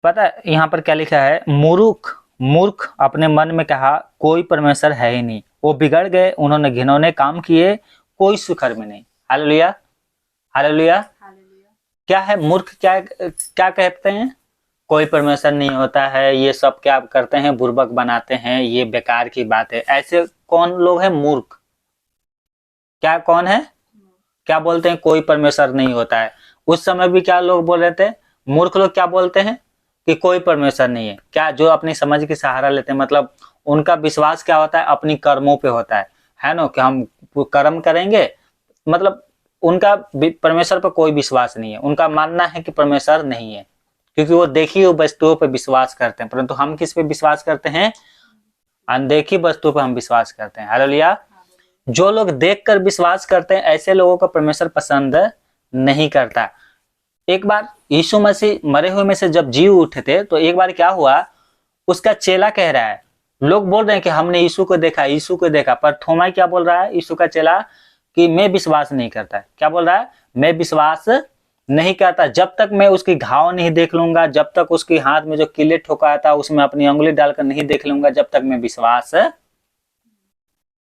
पता है यहाँ पर क्या लिखा है, मूर्ख मूर्ख अपने मन में कहा कोई परमेश्वर है ही नहीं, वो बिगड़ गए, उन्होंने घिनौने काम किए, कोई सुखर में नहीं। Hallelujah hallelujah. क्या है मूर्ख, क्या क्या कहते हैं, कोई परमेश्वर नहीं होता है, ये सब क्या करते हैं, बुर्बक बनाते हैं, ये बेकार की बात है। ऐसे कौन लोग हैं मूर्ख, क्या कौन है, क्या बोलते हैं कोई परमेश्वर नहीं होता है। उस समय भी क्या लोग बोल रहे थे, मूर्ख लोग क्या बोलते हैं कि कोई परमेश्वर नहीं है। क्या जो अपनी समझ की सहारा लेते हैं, मतलब उनका विश्वास क्या होता है, अपनी कर्मों पे होता है ना, कि हम कर्म करेंगे, मतलब उनका परमेश्वर पर कोई विश्वास नहीं है। उनका मानना है कि परमेश्वर नहीं है, क्योंकि वो देखी हुई वस्तुओं पर विश्वास करते हैं। परंतु हम किस पे विश्वास करते हैं, अनदेखी वस्तुओं पर हम विश्वास करते हैं। हालेलुया। जो लोग देखकर विश्वास करते हैं, ऐसे लोगों को परमेश्वर पसंद नहीं करता। एक बार यीशु मसीह मरे हुए में से जब जी उठे थे, तो एक बार क्या हुआ, उसका चेला कह रहा है, लोग बोल रहे हैं कि हमने यीशु को देखा, यीशु को देखा, पर थोमा क्या बोल रहा है, यीशु का चेला, कि मैं विश्वास नहीं करता। क्या बोल रहा है, मैं विश्वास नहीं करता जब तक मैं उसकी घाव नहीं देख लूंगा, जब तक उसके हाथ में जो कीले ठोका था उसमें अपनी उंगली डालकर नहीं देख लूंगा, जब तक मैं विश्वास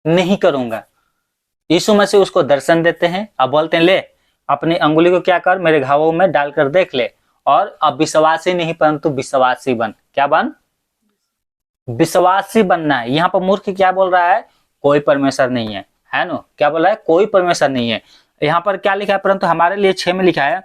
नहीं करूंगा। यीशु मसीह उसको दर्शन देते हैं, अब बोलते हैं ले अपनी अंगुली को क्या कर, मेरे घावों में डालकर देख ले, और अब विश्वासी नहीं परंतु विश्वासी बन। क्या बन, विश्वासी बनना है। यहाँ पर मूर्ख क्या बोल रहा है, कोई परमेश्वर नहीं है ना, क्या बोल रहा है, कोई परमेश्वर नहीं है। यहाँ पर क्या लिखा है, परंतु हमारे लिए 6 में लिखा है,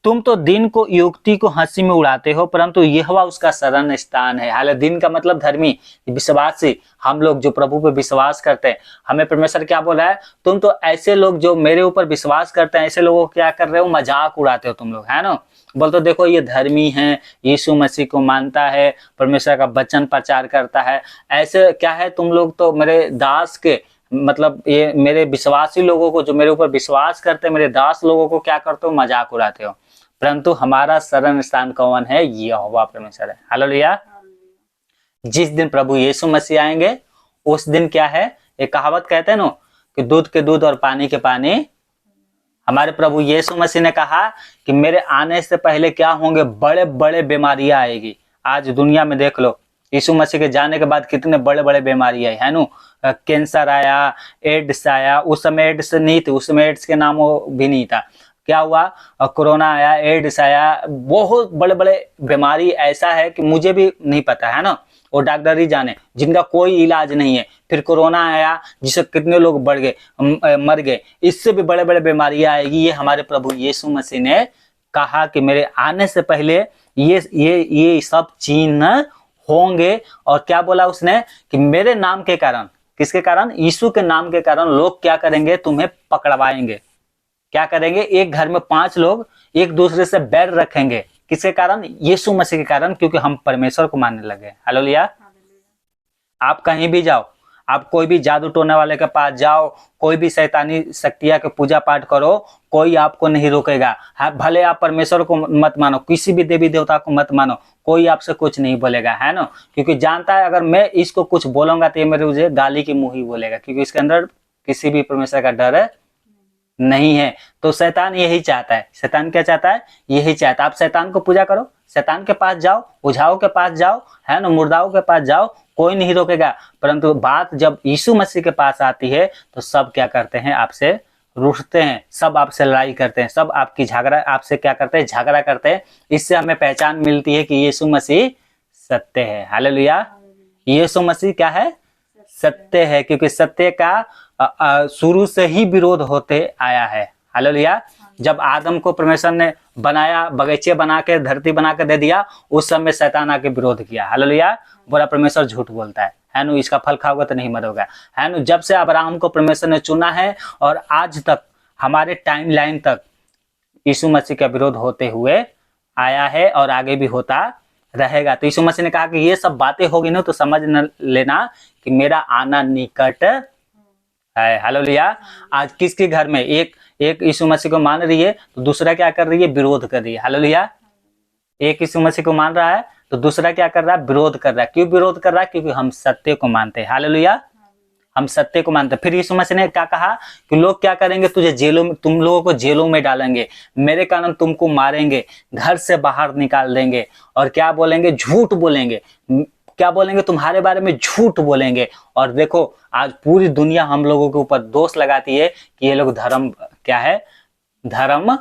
तुम तो दिन को युक्ति को हंसी में उड़ाते हो, परंतु यहोवा उसका शरण स्थान है। हालांकि दिन का मतलब धर्मी, विश्वासी, हम लोग जो प्रभु पे विश्वास करते हैं, हमें परमेश्वर क्या बोला है, तुम तो ऐसे लोग जो मेरे ऊपर विश्वास करते हैं, ऐसे लोगों को क्या कर रहे हो, मजाक उड़ाते हो तुम लोग, है ना। बोलते देखो ये धर्मी है, यीशु मसीह को मानता है, परमेश्वर का वचन प्रचार करता है, ऐसे क्या है, तुम लोग तो मेरे दास के, मतलब ये मेरे विश्वासी लोगों को, जो मेरे ऊपर विश्वास करते हैं, मेरे दास लोगों को क्या करते हो, मजाक उड़ाते हो। परंतु हमारा शरण स्थान कौन है, यहोवा परमेश्वर है। हालेलुया। जिस दिन प्रभु यीशु मसीह आएंगे उस दिन क्या है, एक कहावत कहते हैं ना कि दूध के दूध और पानी के पानी। हमारे प्रभु यीशु मसीह ने कहा कि मेरे आने से पहले क्या होंगे, बड़े बड़े बीमारियां आएगी। आज दुनिया में देख लो, यीशु मसीह के जाने के बाद कितने बड़े बड़े बीमारी आई है ना, कैंसर आया, एड्स आया, उस समय एड्स नहीं थी, उस समय एड्स के नाम भी नहीं था। क्या हुआ, कोरोना आया, एड्स आया, बहुत बड़े बड़े बीमारी ऐसा है कि मुझे भी नहीं पता है ना, वो डॉक्टर ही जाने, जिनका कोई इलाज नहीं है। फिर कोरोना आया जिससे कितने लोग बढ़ गए, मर गए, इससे भी बड़े बड़े बीमारियां आएगी। ये हमारे प्रभु यीशु मसीह ने कहा कि मेरे आने से पहले ये सब चिन्ह होंगे। और क्या बोला उसने कि मेरे नाम के कारण, किसके कारण, यीशु के नाम के कारण लोग क्या करेंगे, तुम्हें पकड़वाएंगे। क्या करेंगे, एक घर में 5 लोग एक दूसरे से बैर रखेंगे, किसके कारण, यीशु मसीह के कारण, क्योंकि हम परमेश्वर को मानने लगे। हालेलुया। आप कहीं भी जाओ, आप कोई भी जादू टोने वाले के पास जाओ, कोई भी शैतानी शक्तियां के पूजा पाठ करो, कोई आपको नहीं रोकेगा। भले आप परमेश्वर को मत मानो, किसी भी देवी देवता को मत मानो, कोई आपसे कुछ नहीं बोलेगा, है ना, क्योंकि जानता है अगर मैं इसको कुछ बोलूंगा तो ये मेरे मुझे गाली की मुंह ही बोलेगा, क्योंकि इसके अंदर किसी भी परमेश्वर का डर नहीं है। तो शैतान यही चाहता है, शैतान क्या चाहता है, यही चाहता है आप शैतान को पूजा करो, शैतान के पास जाओ, ओझाओं के पास जाओ, है ना, मुर्दाओं के पास जाओ, कोई नहीं रोकेगा। परंतु बात जब यीशु मसीह के पास आती है तो सब क्या करते हैं, आपसे रूठते हैं, सब आपसे लड़ाई करते हैं, सब आपकी झगड़ा, आपसे क्या करते हैं, झगड़ा करते हैं। इससे हमें पहचान मिलती है कि यीशु मसीह सत्य है। हालेलुया। यीशु मसीह क्या है, सत्य है, क्योंकि सत्य का शुरू से ही विरोध होते आया है। हालेलुया। जब आदम को परमेश्वर ने बनाया, बगीचे बना के, धरती बना के दे दिया, उस समय शैतान आके विरोध किया। हालेलुया। बोला परमेश्वर झूठ बोलता है नु, इसका फल खाओगे तो नहीं मरोगा, है नु। जब से अब्राहम को परमेश्वर ने चुना है और आज तक हमारे टाइम लाइन तक यीशु मसीह का विरोध होते हुए आया है और आगे भी होता रहेगा। तो यीशु मसीह ने कहा कि ये सब बातें होगी ना तो समझ न लेना कि मेरा आना निकट है। हालेलुया। आज किसके घर में एक यीशु मसीह को मान रही है तो दूसरा क्या कर रही है, विरोध कर रही है। हालेलुया। एक यीशु मसीह को मान रहा है तो दूसरा क्या कर रहा है, विरोध कर रहा है। क्यों विरोध कर रहा है, क्योंकि हम सत्य को मानते हैं। हालेलुया। हम सत्य को मानते हैं। फिर यीशु मसीह ने क्या कहा कि लोग क्या करेंगे, तुझे जेलों में, तुम लोगों को जेलों में डालेंगे, मेरे कारण तुमको मारेंगे, घर से बाहर निकाल देंगे, और क्या बोलेंगे, झूठ बोलेंगे, क्या बोलेंगे, तुम्हारे बारे में झूठ बोलेंगे। और देखो आज पूरी दुनिया हम लोगों के ऊपर दोष लगाती है कि ये लोग धर्म क्या है, धर्म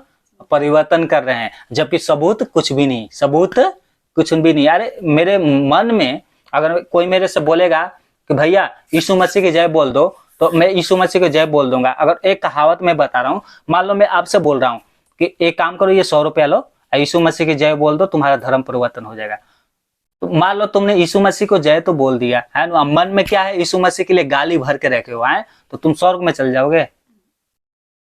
परिवर्तन कर रहे हैं, जबकि सबूत कुछ भी नहीं, सबूत कुछ भी नहीं। अरे मेरे मन में अगर कोई मेरे से बोलेगा कि भैया यीशु मसीह की जय बोल दो, तो मैं यीशु मसीह की जय बोल दूंगा। अगर एक कहावत मैं बता रहा हूँ, मान लो मैं आपसे बोल रहा हूँ कि एक काम करो, ये 100 रुपया लो, यीशु मसीह की जय बोल दो, तुम्हारा धर्म परिवर्तन हो जाएगा। तो मान लो तुमने यीशु मसीह को जय तो बोल दिया है ना, मन में क्या है, यीशु मसीह के लिए गाली भर के रखे हुए हैं, तो तुम स्वर्ग में चल जाओगे?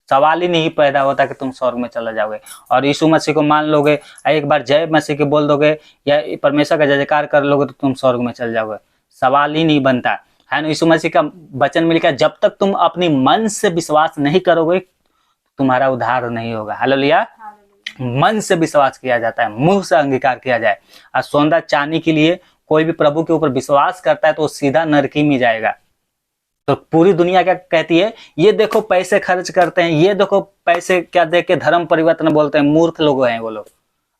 सवाल ही नहीं पैदा होता कि तुम स्वर्ग में चले जाओगे। और यीशु मसीह को मान लोगे, एक बार जय मसीह के बोल दोगे या परमेश्वर का जयकार कर लोगे, तो तुम स्वर्ग में चल जाओगे। सवाल ही नहीं बनता है ना। यीशु मसीह का वचन में लिखा है, जब तक तुम अपनी मन से विश्वास नहीं करोगे तुम्हारा उद्धार नहीं होगा। हालेलुया। मन से विश्वास किया जाता है, मुंह से अंगीकार किया जाए। और सोना चांदी के लिए कोई भी प्रभु के ऊपर विश्वास करता है तो वो सीधा नरकी में जाएगा। तो पूरी दुनिया क्या कहती है, ये देखो पैसे खर्च करते हैं, ये देखो पैसे क्या दे के धर्म परिवर्तन बोलते हैं। मूर्ख लोग हैं वो लोग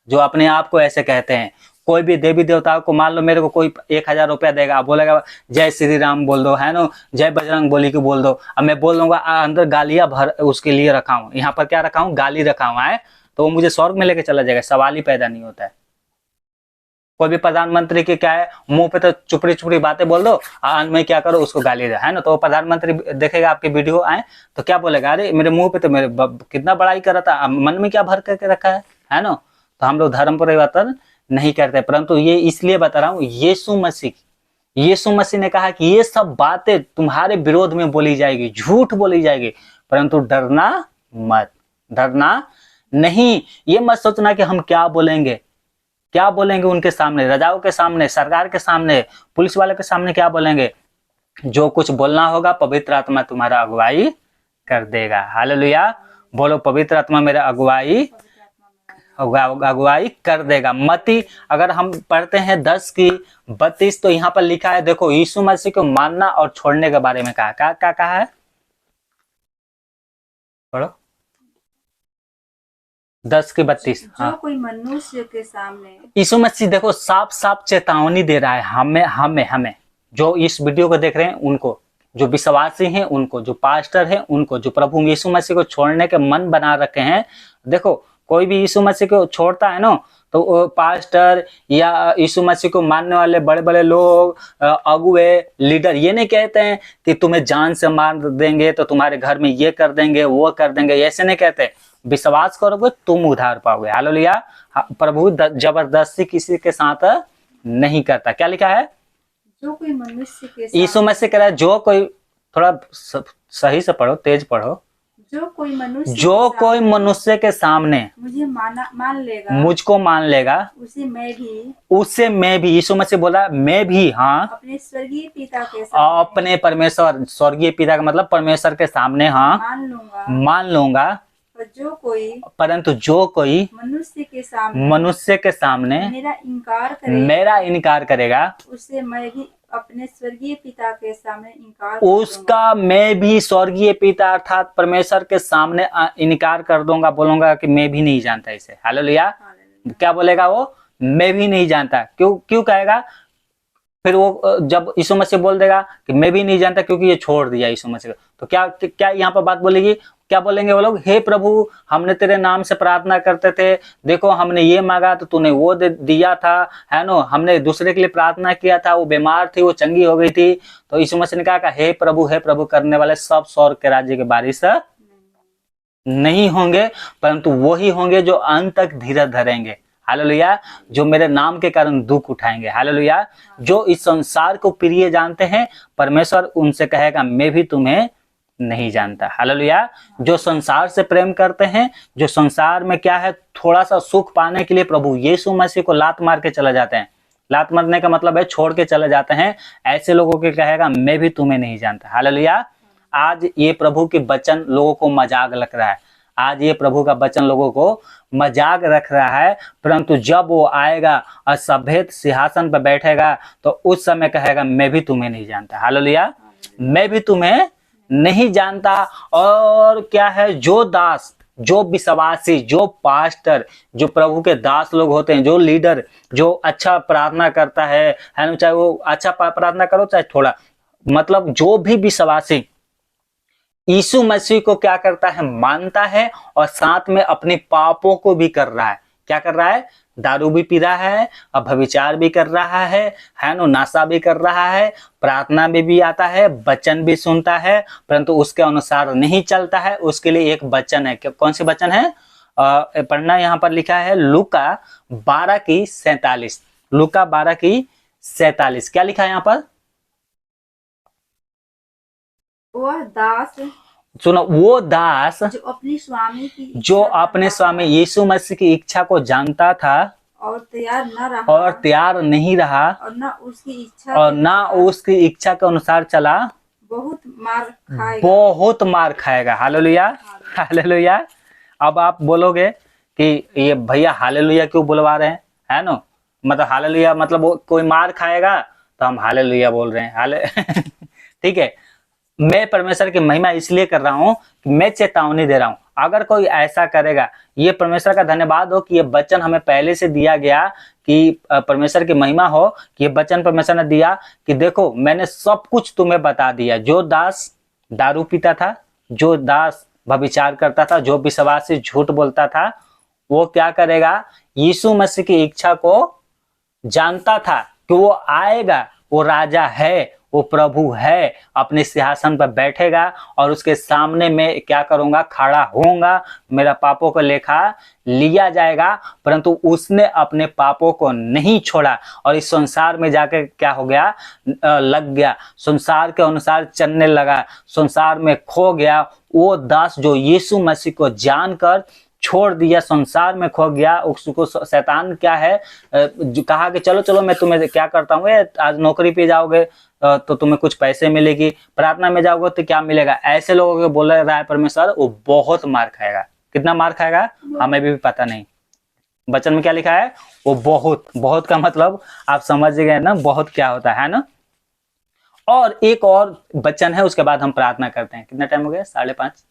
जो अपने आप को ऐसे कहते हैं। कोई भी देवी देवताओं को, मान लो मेरे को कोई 1000 रुपया देगा, बोलेगा जय श्री राम बोल दो, है ना, जय बजरंग बोली को बोल दो। अब मैं बोल दूंगा अंदर गालियां भर उसके लिए रखा हूं, यहाँ पर क्या रखा हूं, गाली रखा हुआ है, तो वो मुझे स्वर्ग में लेके चला जाएगा। सवाल ही पैदा नहीं होता है। कोई भी प्रधानमंत्री के क्या है, मुंह पे तो चुपड़ी चुपड़ी बातें बोल दो, अंत में क्या करो, उसको गाली दो, है ना। तो प्रधानमंत्री देखेगा आपकी वीडियो आए तो क्या बोलेगा, अरे मेरे मुंह पे तो मेरे कितना बड़ाई कर रहा था, मन में क्या भर करके रखा है ना। तो हम लोग धर्म परिवर्तन नहीं करते, परंतु ये इसलिए बता रहा हूँ, यीशु मसीह ने कहा कि ये सब बातें तुम्हारे विरोध में बोली जाएगी, झूठ बोली जाएगी, परंतु डरना मत, डरना नहीं। ये मत सोचना कि हम क्या बोलेंगे उनके सामने, रजाओं के सामने, सरकार के सामने, पुलिस वाले के सामने क्या बोलेंगे। जो कुछ बोलना होगा पवित्र आत्मा तुम्हारा अगुवाई कर देगा। हालेलुया। बोलो, पवित्र आत्मा मेरा अगुवाई कर देगा। मत्ती अगर हम पढ़ते हैं 10:32, तो यहाँ पर लिखा है, देखो यीशु मसीह को मानना और छोड़ने के बारे में कहा। क्या कहा है, पढ़ो 10:32। जो कोई मनुष्य के सामने, यीशु मसीह देखो साफ साफ चेतावनी दे रहा है हमें जो इस वीडियो को देख रहे हैं, उनको, जो विश्वासी हैं उनको, जो पास्टर हैं उनको, जो प्रभु यीशु मसीह को छोड़ने के मन बना रखे हैं। देखो कोई भी यीशु मसीह को छोड़ता है ना, तो पास्टर या यीशु मसीह को मानने वाले बड़े बड़े लोग, अगुए, लीडर, ये नहीं कहते हैं कि तुम्हें जान से मार देंगे, तो तुम्हारे घर में ये कर देंगे, वो कर देंगे, ऐसे नहीं कहते। विश्वास करोगे तुम उधार पाओगे। हालेलुया। प्रभु जबरदस्ती किसी के साथ नहीं करता। क्या लिखा है, जो कोई मनुष्य के सामने, यीशु मसीह कह रहा है, जो कोई, थोड़ा सही से पढ़ो, तेज पढ़ो, जो कोई मनुष्य के सामने मुझे मान लेगा, मुझको मान लेगा, उसे मैं भी, यीशु मसीह बोला मैं भी, हाँ, अपने स्वर्गीय पिता के सामने, अपने परमेश्वर, स्वर्गीय पिता का मतलब परमेश्वर के सामने, हाँ, मान लूंगा। परंतु जो कोई मनुष्य के सामने मेरा इनकार करेगा, उसे मैं भी अपने स्वर्गीय पिता के सामने उसका मैं भी स्वर्गीय पिता अर्थात परमेश्वर के सामने इनकार कर दूंगा। बोलूंगा कि मैं भी नहीं जानता इसे। हालेलुया। क्या बोलेगा वो, मैं भी नहीं जानता। क्यों कहेगा, फिर वो जब यीशु मसीह बोल देगा कि मैं भी नहीं जानता क्योंकि ये छोड़ दिया यीशु मसीह को, तो क्या यहाँ पर बात बोलेगी, क्या बोलेंगे वो लोग, हे प्रभु हमने तेरे नाम से प्रार्थना करते थे, देखो हमने ये मांगा तो तूने वो दिया था, है ना, हमने दूसरे के लिए प्रार्थना किया था, वो बीमार थी वो चंगी हो गई थी। तो यीशु मसीह ने कहा हे प्रभु करने वाले सब स्वर्ग के राज्य के वारिस नहीं होंगे, परंतु वही होंगे जो अंत तक धीरज धरेंगे। हालेलुया। जो मेरे नाम के कारण दुख उठाएंगे। हालेलुया। जो इस संसार को प्रिय जानते हैं, परमेश्वर उनसे कहेगा मैं भी तुम्हें नहीं जानता। हालेलुया। जो संसार से प्रेम करते हैं, जो संसार में क्या है, थोड़ा सा सुख पाने के लिए प्रभु यीशु मसीह को लात मार के चले जाते हैं। लात मारने का मतलब है छोड़ के चले जाते हैं। ऐसे लोगों के कहेगा मैं भी तुम्हें नहीं जानता। हालेलुया। आज ये प्रभु के वचन लोगों को मजाक लग रहा है, आज ये प्रभु का वचन लोगों को मजाक रख रहा है, परंतु जब वो आएगा और सभ्य सिंहासन पर बैठेगा तो उस समय कहेगा मैं भी तुम्हें नहीं जानता। हालेलुया। मैं भी तुम्हें नहीं जानता। और क्या है, जो दास, जो विश्वासी, जो पास्टर, जो प्रभु के दास लोग होते हैं, जो लीडर, जो अच्छा प्रार्थना करता है ना, चाहे वो अच्छा प्रार्थना करो चाहे थोड़ा, मतलब जो भी विश्वासी यीशु मसीह को क्या करता है, मानता है, और साथ में अपने पापों को भी कर रहा है। क्या कर रहा है, दारू भी पी रहा है, अब व्यभिचार भी कर रहा है ना, नशा भी कर रहा है, प्रार्थना में भी आता है, वचन भी सुनता है, परंतु उसके अनुसार नहीं चलता है। उसके लिए एक वचन है, कौन सी वचन है, पढ़ना, यहाँ पर लिखा है लूका 12:47। लूका 12:47 क्या लिखा है यहाँ पर, वह दास सुनो, वो दास जो अपने स्वामी की जो अपने स्वामी यीशु मसीह की इच्छा को जानता था और तैयार न रहा और तैयार नहीं रहा और न उसकी इच्छा के अनुसार चला, बहुत मार खाएगा। बहुत मार खाएगा। Hallelujah, hallelujah. अब आप बोलोगे कि ये भैया हालेलुया क्यों बुलवा रहे हैं, है ना, मतलब हालेलुया मतलब वो कोई मार खाएगा तो हम हालेलुया बोल रहे हैं, हाले ठीक है। मैं परमेश्वर की महिमा इसलिए कर रहा हूं कि मैं चेतावनी दे रहा हूं, अगर कोई ऐसा करेगा, ये परमेश्वर का धन्यवाद हो कि ये वचन हमें पहले से दिया गया, कि परमेश्वर की महिमा हो कि ये वचन परमेश्वर ने दिया कि देखो मैंने सब कुछ तुम्हें बता दिया। जो दास दारू पीता था, जो दास व्यभिचार करता था, जो विश्वासी झूठ बोलता था, वो क्या करेगा, यीशु मसीह की इच्छा को जानता था कि वो आएगा, वो राजा है, वो प्रभु है, अपने सिंहासन पर बैठेगा और उसके सामने में क्या करूंगा, खड़ा होऊंगा, मेरा पापों का लेखा लिया जाएगा। परंतु उसने अपने पापों को नहीं छोड़ा और इस संसार में जाकर क्या हो गया, लग गया, संसार के अनुसार चलने लगा, संसार में खो गया। वो दास जो यीशु मसीह को जानकर छोड़ दिया, संसार में खो गया, उसको शैतान क्या है, जो कहा कि चलो चलो मैं तुम्हें क्या करता हूँ, आज नौकरी पे जाओगे तो तुम्हें कुछ पैसे मिलेगी, प्रार्थना में जाओगे तो क्या मिलेगा, ऐसे लोगों को बोल रहा है परमेश्वर, वो बहुत मार खाएगा। कितना मार खाएगा हमें भी पता नहीं, वचन में क्या लिखा है, वो बहुत, बहुत का मतलब आप समझ गए ना, बहुत क्या होता है ना। और एक और वचन है, उसके बाद हम प्रार्थना करते हैं। कितना टाइम हो गया, 5:30,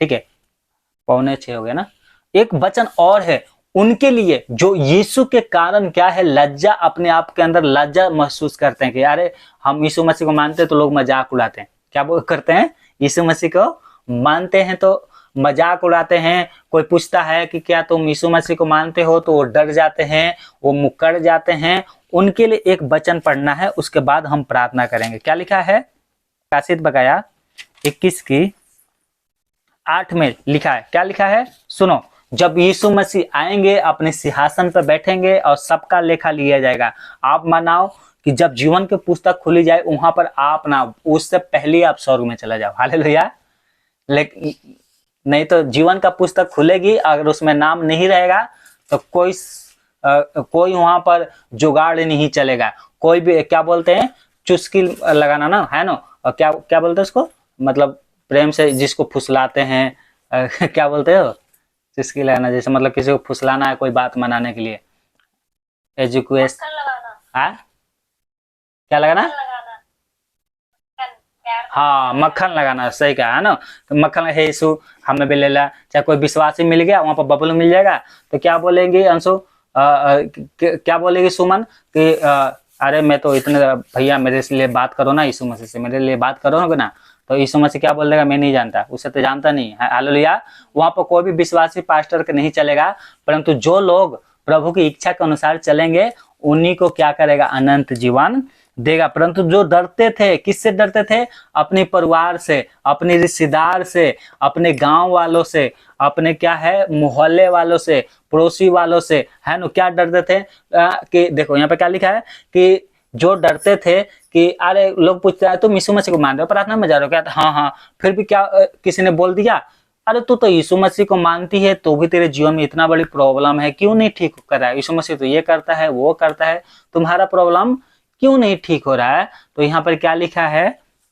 ठीक है, 5:45 हो गया ना। एक वचन और है उनके लिए जो यीशु के कारण क्या है, लज्जा, अपने आप के अंदर लज्जा महसूस करते हैं कि अरे हम यीशु मसीह को मानते हैं तो लोग मजाक उड़ाते हैं। क्या करते हैं, यीशु मसीह को मानते हैं तो मजाक उड़ाते हैं। कोई पूछता है कि क्या तुम यीशु मसीह को मानते हो, तो वो डर जाते हैं, वो मुकर जाते हैं। उनके लिए एक वचन पढ़ना है, उसके बाद हम प्रार्थना करेंगे। क्या लिखा है, काशिद बकाया 21:8 में लिखा है। क्या लिखा है, सुनो, जब यीशु मसीह आएंगे, अपने सिंहासन पर बैठेंगे और सबका लेखा लिया जाएगा। आप मनाओ कि जब जीवन की पुस्तक खुली जाए, वहां पर आप ना, उससे पहले आप स्वर्ग में चला जाओ। हालेलुया। लेकिन नहीं तो जीवन का पुस्तक खुलेगी, अगर उसमें नाम नहीं रहेगा तो कोई वहां पर जुगाड़ नहीं चलेगा। कोई भी क्या बोलते हैं, चुस्की लगाना ना, है ना, और क्या क्या बोलते हैं उसको, मतलब प्रेम से जिसको फुसलाते हैं, क्या बोलते हो, चुस्की लगाना, जैसे मतलब किसी को फुसलाना है कोई बात मनाने के लिए, एजुकेशन, हाँ क्या लगाना, हाँ मक्खन लगाना, सही कहा है ना। तो मक्खन है, यीशु हमें भी ले ला, चाहे कोई विश्वासी मिल गया वहां पर बबलू मिल जाएगा, तो क्या बोलेंगे अंशु, क्या बोलेगी सुमन कि अरे मैं तो इतने, भैया मेरे लिए बात करो ना, यीशु मसीह से मेरे लिए बात करो ना, तो यीशु मसीह क्या बोलेगा, मैं नहीं जानता, उसे तो जानता नहीं है। हालेलुया। वहां पर कोई भी विश्वासी पास्टर के नहीं चलेगा, परंतु जो लोग प्रभु की इच्छा के अनुसार चलेंगे उन्हीं को क्या करेगा, अनंत जीवन देगा। परंतु जो डरते थे, किससे डरते थे, अपने परिवार से, अपने रिश्तेदार से, अपने गांव वालों से, अपने क्या है मोहल्ले वालों से, पड़ोसी वालों से, है ना, क्या डरते थे कि देखो यहाँ पे क्या लिखा है कि जो डरते थे कि अरे लोग पूछते हैं तुम यीशु मसीह को मान रहे हो, प्रार्थना में जा रहे हो क्या, हाँ हाँ, फिर भी क्या किसी ने बोल दिया, अरे तू तो यीशु मसीह को मानती है तो भी तेरे जीवन में इतना बड़ी प्रॉब्लम है, क्यों नहीं ठीक कर रहा है, यीशु मसीह तो ये करता है वो करता है, तुम्हारा प्रॉब्लम क्यों नहीं ठीक हो रहा है। तो यहाँ पर क्या लिखा है,